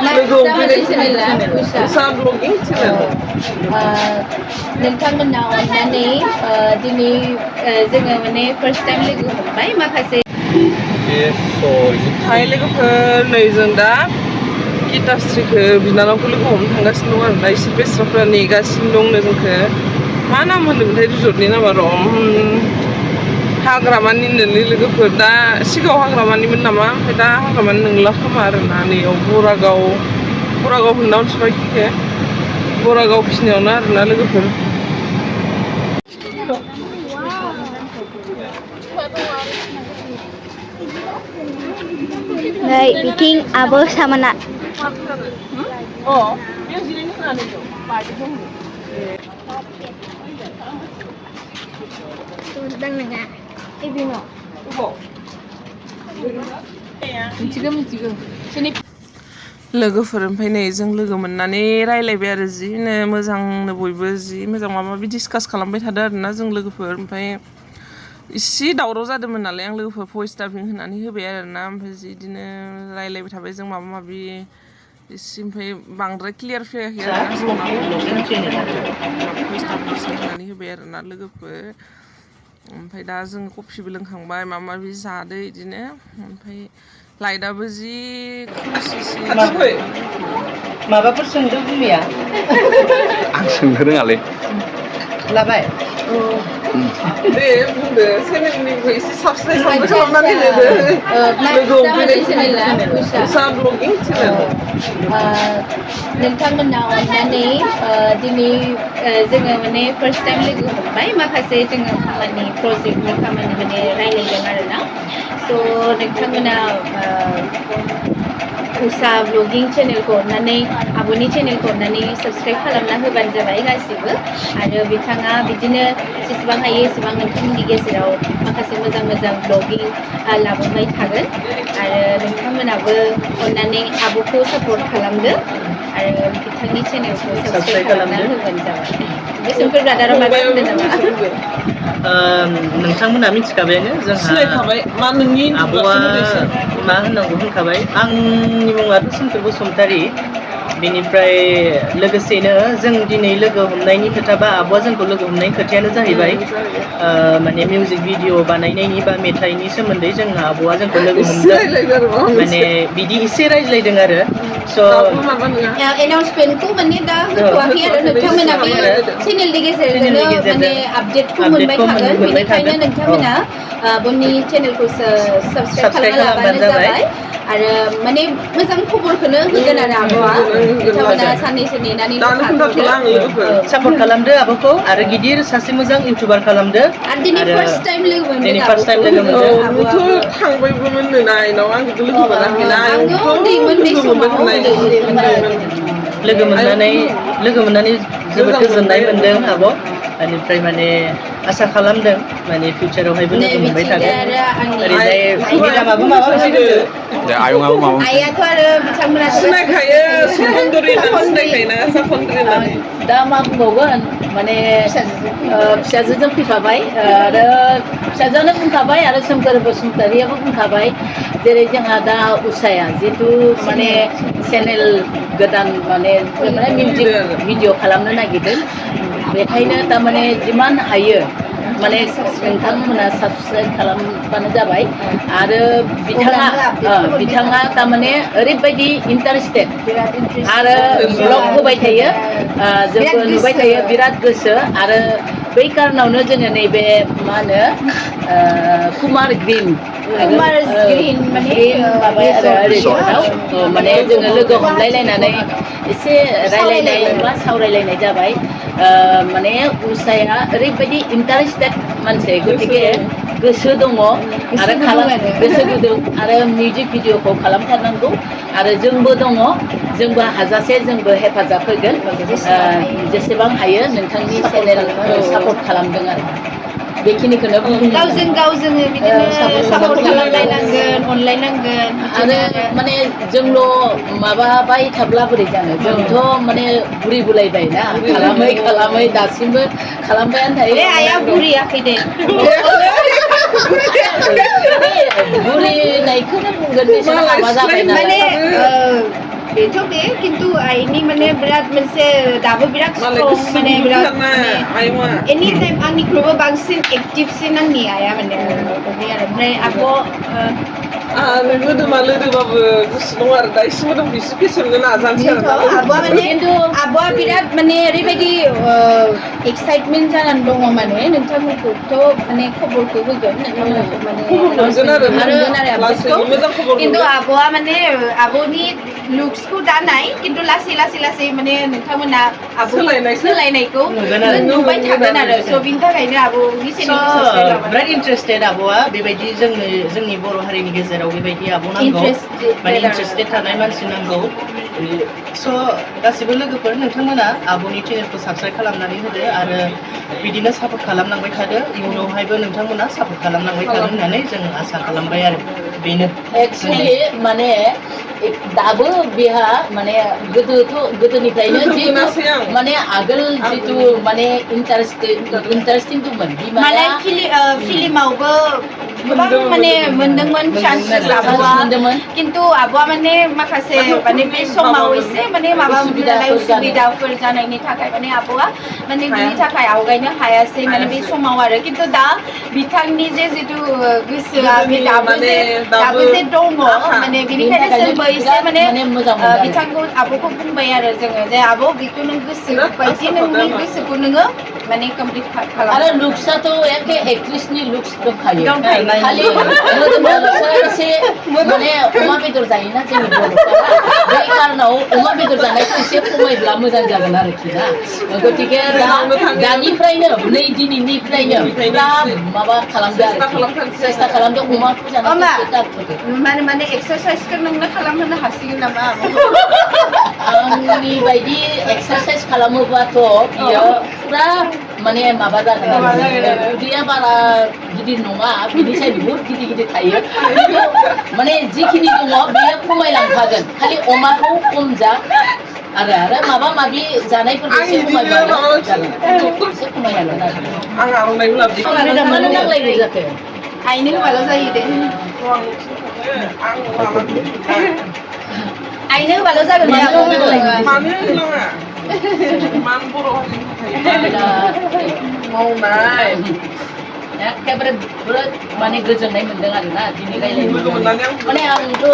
लोगो उषा ब्लगिं चेनेल नोंथांमोना अननानै दिनै जोङो माने फार्स्ट टाइम लोगो हमबाय माखासे हाय लोगोफोर नै जों दा गितास्रिखौ बिनानावखौ लोगो हमनो थांगासिनो दं आरो दा एसे बेस्राफ्रा नेगासिनो दंनो जोंखौ मा नाम होनदोंमोनथाय रिजर्टनि नामा र' हाग्रामानिनोलै लोगोफोर दा सिगाङाव हाग्रामानिमोन नामा ओमफ्राय दा हाग्रामानि नंला खोमा आरोना नैयाव बरागाव होनना मिथिबाय खिखे बरागाव खिनियावनो आरोना लोगोफोर नै बिथिं आब' सामाना लोगोफोर ओमफ्राय नै जों लोगो मोननानै रायलायबाय आरो जिनो मोजांनो बयबो जि मोजां माबा माबि डिसकास खालामबाय थादों आरोना जों लोगोफोर ओमफ्राय इसे दावराव जादोंमोन नालाय आं लोगोफोर भइस डाबिं होनानै होबाय आरोना ओमफ्राय जि बिदिनो रायलायबाय थाबाय जों माबा माबि इसे ओमफ्राय बांद्राय क्लियार फैयाखै आरोना साउन्डआबो भइस डाबिं एसे होनानै होबाय आरोना लोगोफोर ओमफ्राय दा जों कफिबो लोंखांबाय माबा माबि जादो बिदिनो ओमफ्राय लाइटआबो जि खोमसिसि माबाफोर सोंदों बुमिया आं सोंनो रोङालै लाबाय दे बुंदो चेनेलनिबो एसे साबसक्राइब खालामनानै होदो लोगो उषा ब्लगिं चेनेल नोंथांमोना अननानै दिनै जोङो माने फार्स्ट टाइम लोगो हमबाय माखासे जोङो खामानि प्रजेक्टनि खामानि माने रायलायदों आरोना स' नोंथांमोना उषा ब्लगिं चेनेलखौ अननानै आब'नि चेनेलखौ अननानै साबस्क्राइब खालामना होबानो जाबाय गासिबो आरो बिथाङा बिदिनो जेसेबां हायो एसेबां नोंथांमोननि गेजेराव माखासे मोजां मोजां ब्लगिं लाबोबाय थागोन आरो नोंथांमोनाबो अननानै आब'खौ सापर्ट खालामदो आरो बिथांनि चेनेलखौ साबस्क्राइब खालामना होबानो जाबाय बेसोमफोर ब्रादारा माबा होनदों नामा नोंथांमोना मिथिखाबायानो जोंहा मा नोंनि आब'आ मा होननांगौ होनखाबाय आंनि मुङाथ' सोमखोर बसुमतारी बेनिफ्राय लोगोसेनो जों दिनै लोगो हमनायनि खोथा बा आब'आ जोंखौ लोगो हमनायनि खोथायानो जाहैबाय माने मिउजिक भिडिअ बानायनायनि बा मेथाइनि सोमोन्दै जोंहा आब'आ जोंखौ लोगो हमदों माने बिदि एसे रायज्लायदों आरो स' एनाउन्समेन्टखौ माने दा होथ'वाखै आरो नोंथांमोना बे चेनेलनि गेजेरजोंनो माने आपडेटखौ मोनबाय थागोन बेनिखायनो नोंथांमोना आब'नि चेनेलखौ साबस्क्राइब खालामना लाबानो जाबाय आरो माने मोजां खबरखौनो होगोन आरो आब'आ नोंथांमोना साननैसो नेनानै सापर्ट खालामदो आब'खौ आरो गिदिर सासे मोजां इउटुबार खालामदो आरो दिनै फार्स्ट टाइम लोगो मोनदों थांबायबोमोन नो नायनाव आं लोगो मोनाखैना लोगो मोननानै जोबोद गोजोननाय मोनदों आब' बेनिफ्राय माने आसा खालामदों माने फिउचारावहायबो लोगो मोनबाय थागोन ओरैजाय आइयाबो माबा आइयाथ' आरो बिथांमोना सिनायखायो साखनद्रि दा मा बुंबावगोन माने फिसाजोजों फैफाबाय आरो फिसाजोआनो बुंखाबाय आरो सोमखोर बसुमतारियाबो बुंखाबाय जेरै जोंहा दा उषाया जिहेथु माने चेनेल गोदान माने मिउजिक भिडिअ खालामनो नागिरदों बेखायनो थारमाने जिमान हायो माने नोंथांमोना साबस्क्राइब खालामबानो जाबाय आरो बिथाङा थारमाने ओरैबायदि इन्टारेस्टेड आरो ब्लग होबाय थायो जोंबो नुबाय थायो बिराद गोसो आरो बै कारनावनो जोङो नैबे मा होनो कुमार ग्रिन माबाय आरो रेडिअ'आव माने जोङो लोगो हमलायलायनानै एसे रायलायनाय बा सावरायलायनाय जाबाय माने उषाया ओरैबायदि इन्टारेस्टेड मानसि गतिके गोसो दङ आरो गोसो गुदुं आरो मिउजिक भिडिअखौ खालामथारनांगौ आरो जोंबो दङ जोंबो हाजासे जोंबो हेफाजाब होगोन जेसेबां हायो नोंथांनि चेनेलखौ सापर्ट खालामदों आरो बेखिनिखौनो गावजों गाव जोङो बिदिनो सापर्ट खालामलायनांगोन अनलायनांगोन आरो माने जोंल' माबाबाय थाब्ला बोरै जानो जोंथ' माने बुरि बुलायबाय ना खालामै दासिमबो खालामबायानो थायो आइया बुरियाखै दे बुरिनायखौनो बुंगोन बिसोर हाबा जाबाय माने बेथ' बे खिन्थु आइनि माने बिराद मोनसे दाबो बिराद स्ट्रं माने बिराद एनि टाइम आंनिख्रुइबो बांसिन एक्टिभसिन आंनि आइया माने बे आरो ओमफ्राय आब' लोदोमा लोदोबाबो गोसो दं आरो दा एसे मोदोमखौ एसे फेसेमनो नाजानोसै आरो आब'आ माने आब'आ बिराद माने ओरैबायदि एक्साइटमेन्ट जानानै दङ माने नोंथांमोनखौथ' माने खबरखौ होगोन नोंथांमोनखौ माने मोनगोन आरो आपडेटखौ खिन्थु आब'आ माने आब'नि लुक्सखौ दा नाय खिन्थु लासै माने नोंथांमोना आब' सोलायनायखौ नुबाय थागोन आरो स' बिनि थाखायनो आब'नि बिराद इन्टारेस्टेड आब'आ बेबायदि जोंनि बर' हारिनि गेजेराव बेबायदि आब' नांगौ माने इन्टारेस्टेड थानाय मानसि नांगौ स' गासिबो लोगोफोर नोंथांमोना आब'नि चेनेलखौ साबस्क्राइब खालामनानै होदो आरो बिदिनो सापर्ट खालामलांबाय थादो इयुनावहायबो नोंथांमोना सापर्ट खालामलांबाय थागोन होननानै जों आसा खालामबाय आरो बेनो एक्चुअलि माने दाबो बेहा माने गोदोनिफ्रायनो जितु माने आगोल जितु माने इन्टारेस्टिं दंमोन माने फिल्मावबो गोबां माने मोनदोंमोन चान्सेस आब'आ खिन्थु आब'आ माने माखासे माने बे समाव एसे माने माबा उसुबिदाफोर जानायनि थाखाय माने आब'आ माने बिनि थाखाय आवगायनो हायासै माने बे समाव आरो खिन्थु दा बिथांनि जे जितु गोसोआ बे दाबो जे दङ माने बेनिखायनो जोंबो एसे माने बिथांखौ आब'खौ बुंबाय आरो जोङो जे आब' बेखौ नों गोसो बायदि नोंनि गोसोखौ नोङो माने कमप्लिट खालाम आरो लुक्सआथ' एखे एक्ट्रेसनि लुक्स दंखायो खालि मोदोमावल'सो एसे माने अमा बेदर जायोना जोंनि बर'फोरा बे कारनाव अमा बेदर जानायखौ एसे खमायब्ला मोजां जागोन आरोखि ना गतिके दानिफ्रायनो नै दिनैनिफ्रायनो पुरा माबा खालामदो आरोखि सेस्था खालामदो अमाखौ जानानै माने एक्सारसाइजखौ नोंनो खालामहोनो हासिगोन नामा आंनि बायदि एक्सारसाइज खालामोबाथ' बियो पुरा माने माबा जागोन आरो उदैया बारा गिदिर नङा बिनिसाय बहुत गिदिर थायो माने जिखिनि दङ बेयो खमायलांखागोन खालि अमाखौ खम जा आरो माबा माबि जानायफोरखौ एसे खमायबानो जागोन एसे खमायनांगोन आरो आं आर'नाइबो लाबोदों मानो नांलायनाय जाखो आइनो होबाल' जायो दे आइनो होबाल' जागोन दे आब' मानो होलाङा मान बर' हारिनि थाखाय मावनाय एखेबारे बिराद माने गोजोननाय मोन्दों आरोना दिनै रायज्लायनो माने आंथ'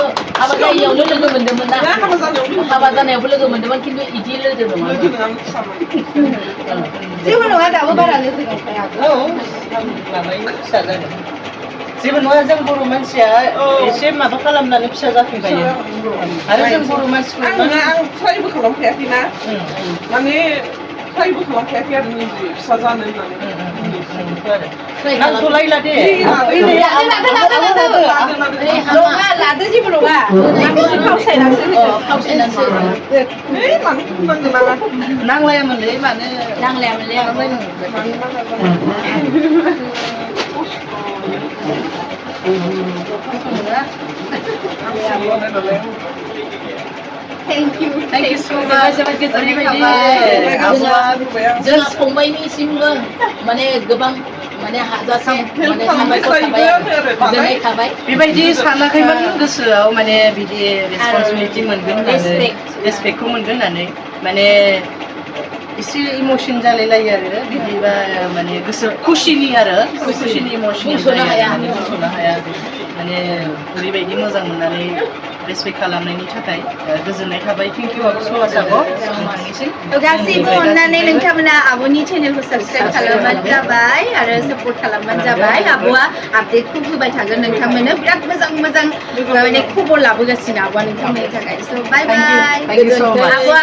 हाबा जायैयावनो लोगो मोन्दोंमोन ना हाबा जानायावबो लोगो मोन्दोंमोन खिन्थु बिदि लोगो नङा जेबो नङा दाबो बारा लोगो दंखाया फिसा जागोन जेबो नङा जों बर' मानसिया एसे माबा खालामनानै फिसा जाफैबायो आरो जों बर' मानसिखौ आं ट्राइबो खालामखायाखैना माने ट्राइबो खालामखायाखै आरो निजे फिसा जानो होननानै नांथ'लायला दे लादो जेबो नङा फावसायनासो नांलायामोनलै मानो नांलायामोनलै Thank you so much. जोंहा फंबायनिसिमबो माने गोबां माने हाजासे माने गोजोननाय थाबाय बेबायदि सानाखैमोन गोसोआव माने बिदि रेसपन्सिबिलिटि मोनगोन होननानै रेसपेक्टखौ मोनगोन होननानै माने एसे इमसन जालायलायो आरो बिदिबा माने गोसो खुसिनि इमसन बुंस'नो हाया माने ओरैबायदि मोजां मोननानै रेसपेक्ट खालामनायनि थाखाय गोजोननाय थाबाय थेंक इउ आब' समाज आब' गासैबो अननानै नोंथांमोना आब'नि चेनेलखौ साबस्क्राइब खालामबानो जाबाय आरो सापर्ट खालामबानो जाबाय आब'आ आपडेटखौ होबाय थागोन नोंथांमोननो बिराद मोजां माने खबर लाबोगासिनो आब'आ नोंथांमोननि थाखाय स' बाय बाय Thank you so much. आब'आ